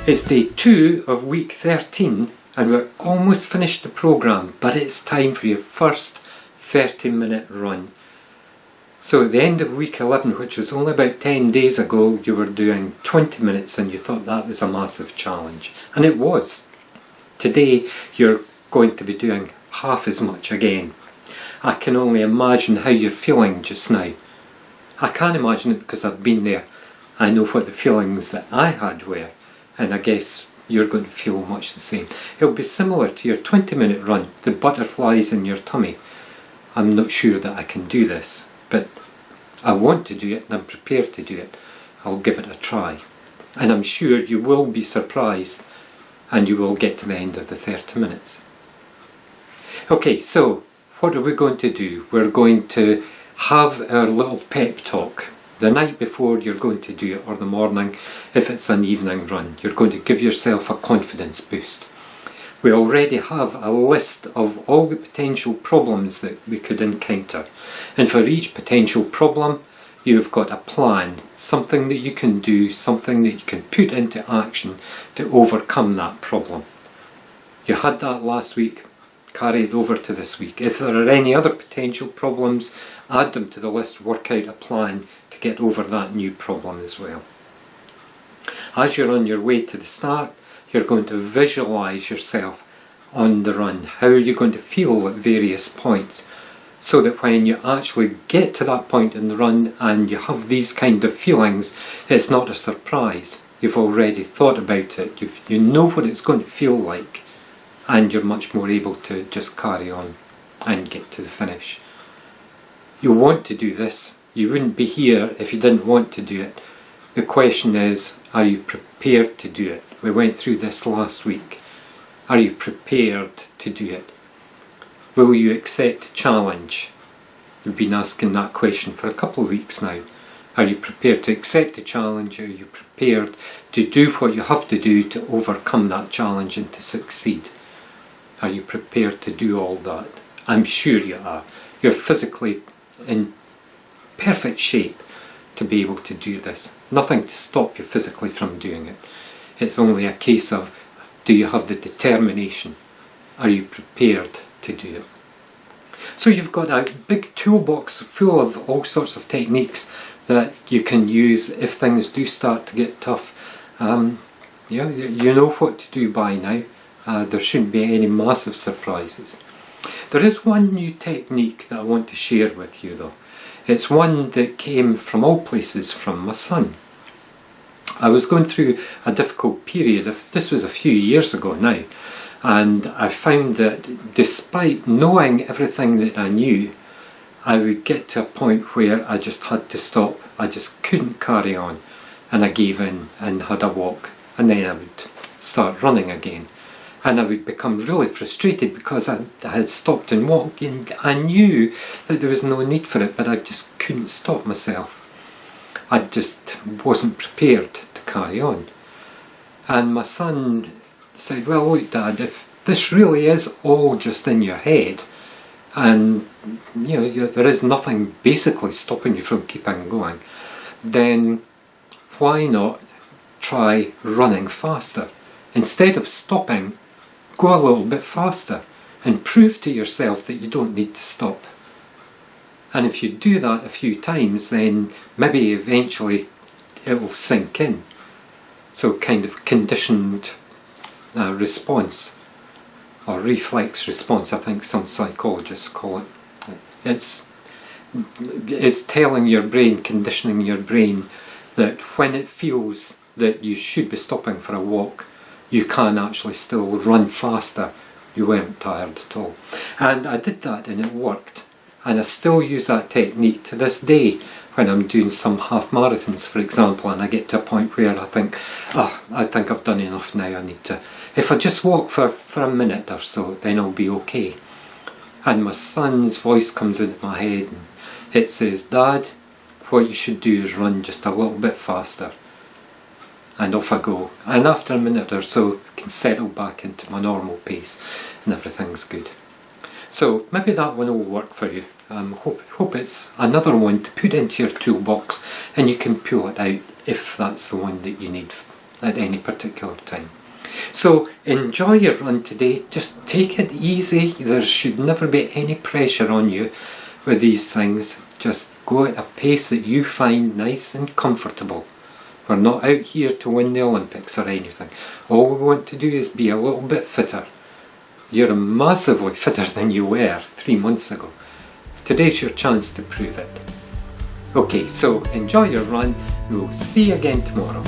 It's day 2 of week 13 and we're almost finished the programme, but it's time for your first 30-minute run. So at the end of week 11, which was only about 10 days ago, you were doing 20 minutes and you thought that was a massive challenge. And it was. Today you're going to be doing half as much again. I can only imagine how you're feeling just now. I can't imagine it because I've been there. I know what the feelings that I had were. And I guess you're going to feel much the same. It'll be similar to your 20-minute run, the butterflies in your tummy. I'm not sure that I can do this, but I want to do it and I'm prepared to do it. I'll give it a try. And I'm sure you will be surprised and you will get to the end of the 30 minutes. Okay, so what are we going to do? We're going to have our little pep talk. The night before you're going to do it, or the morning if it's an evening run. You're going to give yourself a confidence boost. We already have a list of all the potential problems that we could encounter. And for each potential problem, you've got a plan, something that you can do, something that you can put into action to overcome that problem. You had that last week, carry it over to this week. If there are any other potential problems, add them to the list, work out a plan to get over that new problem as well. As you're on your way to the start, you're going to visualise yourself on the run. How are you going to feel at various points, so that when you actually get to that point in the run and you have these kind of feelings, it's not a surprise. You've already thought about it, you know what it's going to feel like, and you're much more able to just carry on and get to the finish. You want to do this. You wouldn't be here if you didn't want to do it. The question is, are you prepared to do it? We went through this last week. Are you prepared to do it? Will you accept a challenge? We've been asking that question for a couple of weeks now. Are you prepared to accept a challenge? Are you prepared to do what you have to do to overcome that challenge and to succeed? Are you prepared to do all that? I'm sure you are. You're physically in perfect shape to be able to do this. Nothing to stop you physically from doing it. It's only a case of, do you have the determination? Are you prepared to do it? So you've got a big toolbox full of all sorts of techniques that you can use if things do start to get tough. You know what to do by now. There shouldn't be any massive surprises. There is one new technique that I want to share with you though. It's one that came from all places from my son. I was going through a difficult period. This was a few years ago now, and I found that despite knowing everything that I knew, I would get to a point where I just had to stop. I just couldn't carry on, and I gave in and had a walk, and then I would start running again. And I would become really frustrated because I had stopped and walked, and I knew that there was no need for it, but I just couldn't stop myself. I just wasn't prepared to carry on. And my son said, well, look Dad, if this really is all just in your head, and there is nothing basically stopping you from keeping going, then why not try running faster? Instead of stopping, go a little bit faster and prove to yourself that you don't need to stop. And if you do that a few times, then maybe eventually it will sink in. So kind of conditioned response, or reflex response, I think some psychologists call it. It's telling your brain, conditioning your brain, that when it feels that you should be stopping for a walk, you can actually still run faster. You weren't tired at all. And I did that and it worked. And I still use that technique to this day when I'm doing some half marathons, for example, and I get to a point where I think, I think I've done enough now, I need to, if I just walk for a minute or so, then I'll be okay. And my son's voice comes into my head and it says, Dad, what you should do is run just a little bit faster. And off I go. And after a minute or so, I can settle back into my normal pace and everything's good. So maybe that one will work for you. Hope it's another one to put into your toolbox and you can pull it out if that's the one that you need at any particular time. So enjoy your run today, just take it easy. There should never be any pressure on you with these things. Just go at a pace that you find nice and comfortable. We're not out here to win the Olympics or anything. All we want to do is be a little bit fitter. You're massively fitter than you were 3 months ago. Today's your chance to prove it. Okay, so enjoy your run. We'll see you again tomorrow.